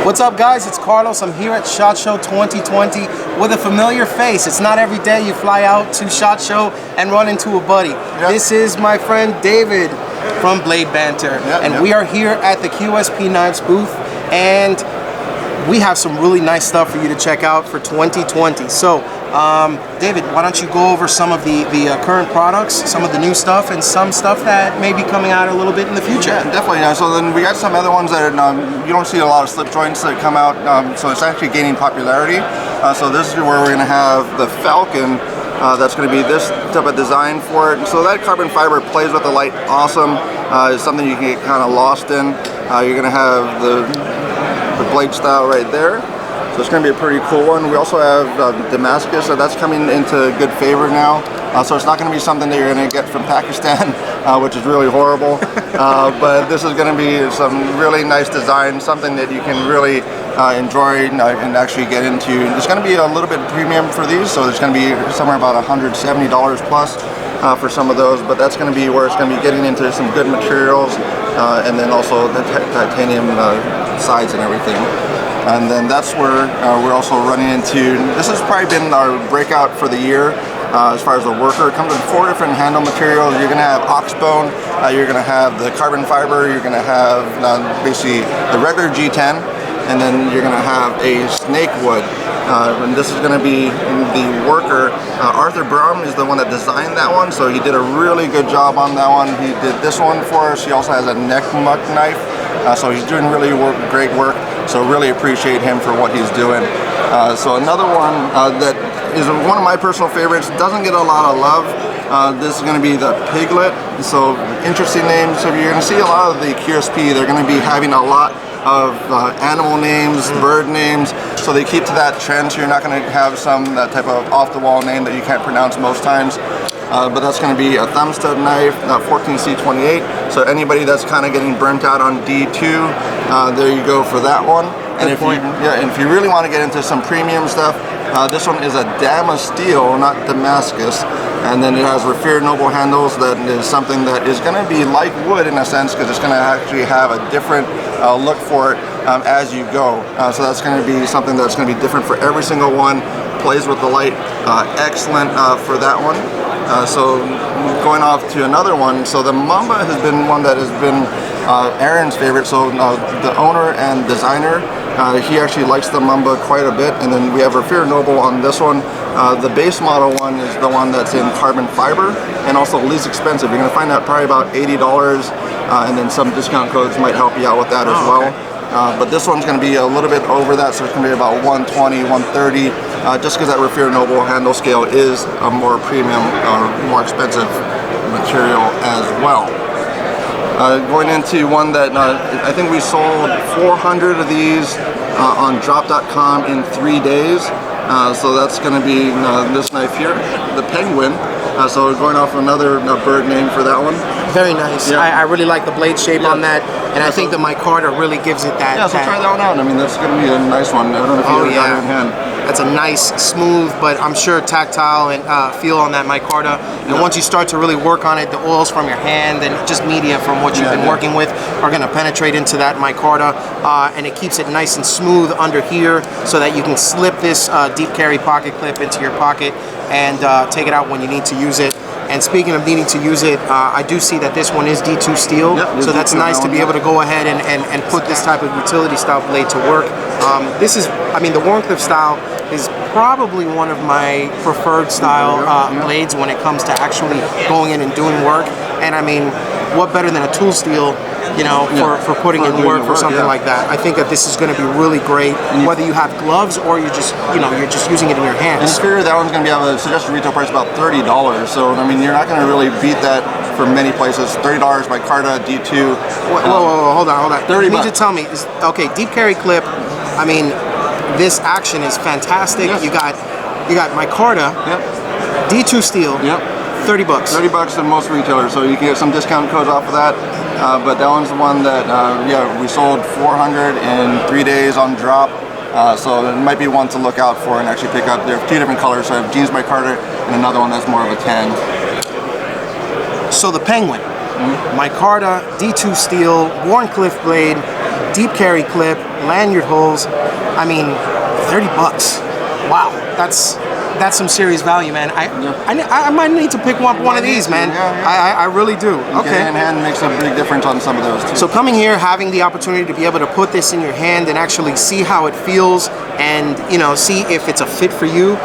What's up, guys? It's Carlos. I'm here at SHOT Show 2020 with a familiar face. It's not every day you fly out to SHOT Show and run into a buddy. Yep. This is my friend David from Blade Banter, and we are here at the QSP Knives booth, and we have some really nice stuff for you to check out for 2020. So, David, why don't you go over some of the current products, some of the new stuff, and some stuff that may be coming out a little bit in the future? Yeah, definitely. So then we got some other ones that you don't see a lot of slip joints that come out, so it's actually gaining popularity. So this is where we're going to have the Falcon. That's going to be this type of design for it. So that carbon fiber plays with the light awesome. It's something you can get kind of lost in. You're going to have the blade style right there. So it's going to be a pretty cool one. We also have Damascus, so that's coming into good favor now. So it's not going to be something that you're going to get from Pakistan, which is really horrible. But this is going to be some really nice design, something that you can really enjoy and actually get into. It's going to be a little bit premium for these, so it's going to be somewhere about $170 plus for some of those. But that's going to be where it's going to be getting into some good materials, and then also the titanium sides and everything. And then that's where we're also running into, this has probably been our breakout for the year as far as the worker. It comes in 4 different handle materials. You're going to have oxbone, you're going to have the carbon fiber, you're going to have basically the regular G10, and then you're going to have a snake wood. And this is going to be the worker. Arthur Brum is the one that designed that one, so he did a really good job on that one. He did this one for us. He also has a neck muck knife, so he's doing really great work. So really appreciate him for what he's doing. So another one that is one of my personal favorites, doesn't get a lot of love. This is going to be the Piglet. So interesting names. So you're going to see a lot of the QSP, they're going to be having a lot of animal names, bird names, so they keep to that trend, so you're not going to have that type of off-the-wall name that you can't pronounce most times. But that's going to be a thumb stud knife, 14C28, so anybody that's kind of getting burnt out on D2, there you go for that one. And if you really want to get into some premium stuff, this one is a Damascus steel, not Damascus, and then it has Raffier Noble handles. That is something that is going to be like wood in a sense, because it's going to actually have a different look for it as you go. So that's going to be something that's going to be different for every single one. Plays with the light, excellent for that one. So going off to another one, so the Mamba has been one that has been Aaron's favorite. So the owner and designer, he actually likes the Mamba quite a bit. And then we have Raffier Noble on this one. The base model one is the one that's in carbon fiber and also least expensive. You're going to find that probably about $80, and then some discount codes might help you out with that as well. Okay. But this one's going to be a little bit over that, so it's going to be about 120, 130, just because that Raffier Noble handle scale is a more premium, more expensive material as well. Going into one that I think we sold 400 of these on drop.com in 3 days. So that's going to be this knife here, the Penguin. So going off another bird name for that one. Very nice. Yeah. I really like the blade shape on that, and I think the micarta really gives it that. Yeah, so try that one out. I mean, that's going to be a nice one. I don't know if you have it in hand. That's a nice, smooth, but I'm sure tactile and feel on that micarta. And once you start to really work on it, the oils from your hand and just media from what you've been working with are going to penetrate into that micarta, and it keeps it nice and smooth under here, so that you can slip this deep carry pocket clip into your pocket and take it out when you need to use it. And speaking of needing to use it, I do see that this one is D2 steel, so that's nice to be able to go ahead and put this type of utility style blade to work. This is, I mean, the Wharncliffe style is probably one of my preferred style blades when it comes to actually going in and doing work. And I mean, what better than a tool steel, you know, for putting in work or something like that. I think that this is going to be really great, whether you have gloves or you're just, you're just using it in your hands. And I figure that one's going to be on a suggested retail price about $30. So I mean, you're not going to really beat that for many places. $30 by Carta D2. Whoa, hold on. $30. You need to tell me, okay, deep carry clip. I mean, this action is fantastic. You got micarta, D2 steel. 30 bucks. 30 bucks to most retailers, so you can get some discount codes off of that. But that one's the one that, we sold 400 in 3 days on drop. So it might be one to look out for and actually pick up. There are 2 different colors. So I have jeans micarta and another one that's more of a tan. So the Penguin, micarta, D2 steel, Wharncliffe blade. deep carry clip, lanyard holes. I mean, 30 bucks. Wow, that's some serious value, man. I might need to pick up one of these, man. I really do. Okay. Getting in hand makes a big difference on some of those too. So coming here, having the opportunity to be able to put this in your hand and actually see how it feels, and see if it's a fit for you.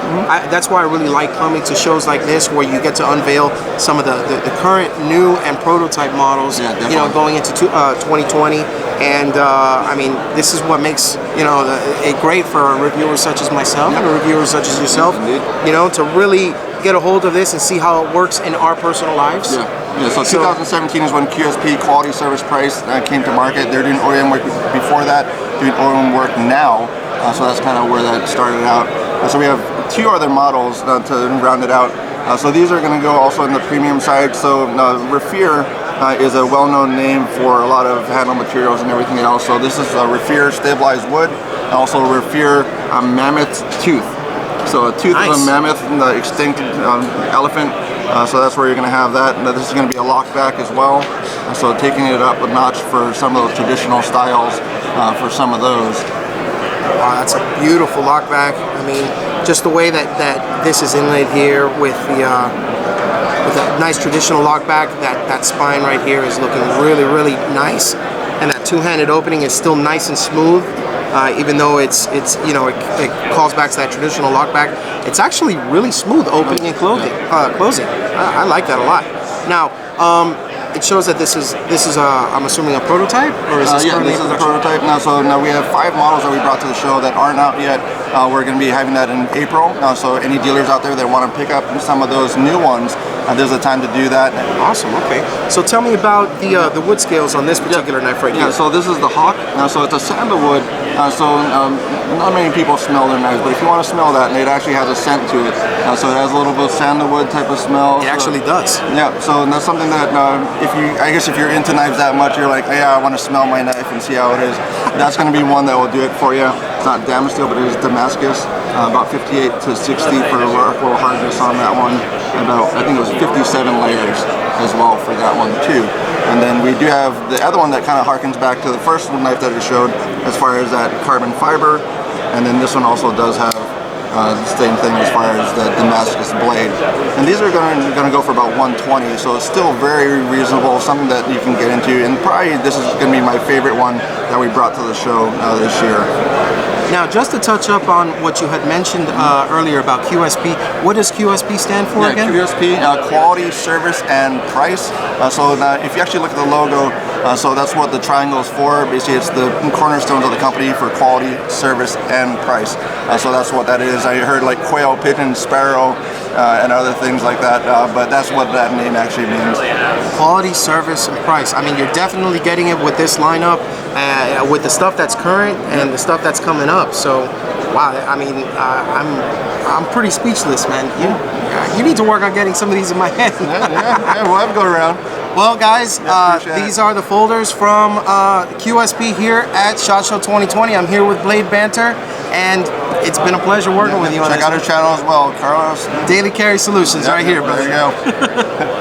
That's why I really like coming to shows like this, where you get to unveil some of the current new and prototype models. Going into 2020. And I mean, this is what makes it great for reviewers such as myself and reviewers such as yourself. To really get a hold of this and see how it works in our personal lives. So 2017 is when QSP Quality Service Price came to market. They're doing OEM work before that, doing OEM work now. So that's kind of where that started out. So we have 2 other models to round it out. So these are going to go also in the premium side. So Refear is a well-known name for a lot of handle materials and everything else. So this is Refear stabilized wood, and also Refear mammoth tooth. So a tooth of a mammoth, the extinct elephant. So that's where you're going to have that. And this is going to be a lock back as well. So taking it up a notch for some of those traditional styles for some of those. Wow, that's a beautiful lock back. I mean, just the way that this is inlaid here with a nice traditional lock back, that spine right here is looking really, really nice. And that two-handed opening is still nice and smooth. Even though it calls back to that traditional lock back, it's actually really smooth opening and closing. I like that a lot. Now, it shows that this is I'm assuming a prototype, or is this this is a prototype now. So now we have 5 models that we brought to the show that aren't out yet. We're going to be having that in April. So any dealers out there that want to pick up some of those new ones, there's a time to do that. Awesome. Okay. So tell me about the wood scales on this particular knife right here. So this is the Hawk. So it's a sandalwood. Not many people smell their knives, but if you want to smell that, it actually has a scent to it. So it has a little bit of sandalwood type of smell. It actually does. Yeah. So that's something that I guess if you're into knives that much, you're like, yeah, I want to smell my knife and see how it is. That's going to be one that will do it for you. It's not Damascus steel, but it is Damascus. About 58 to 60 for roll hardness on that one. I think it was 57 layers as well for that one too. And then we do have the other one that kind of harkens back to the first knife that I showed as far as that carbon fiber. And then this one also does have the same thing as far as the Damascus blade. And these are going to go for about 120, so it's still very reasonable, something that you can get into. And probably this is going to be my favorite one that we brought to the show this year. Now, just to touch up on what you had mentioned earlier about QSP, what does QSP stand for again? QSP, Quality, Service, and Price. So if you actually look at the logo, so that's what the triangle is for. Basically, it's the cornerstones of the company for quality, service, and price. So that's what that is. I heard like quail, pigeon, sparrow, and other things like that, but that's what that name actually means. Quality, service, and price. I mean, you're definitely getting it with this lineup, with the stuff that's current and the stuff that's coming up. So, wow, I mean, I'm pretty speechless, man. You need to work on getting some of these in my hand. We'll have to go around. Well, guys, these are the folders from QSP here at SHOT Show 2020. I'm here with Blade Banter, and it's been a pleasure working with you on this. Check out our channel as well, Carlos. Daily Carry Solutions right here, brother. There you go.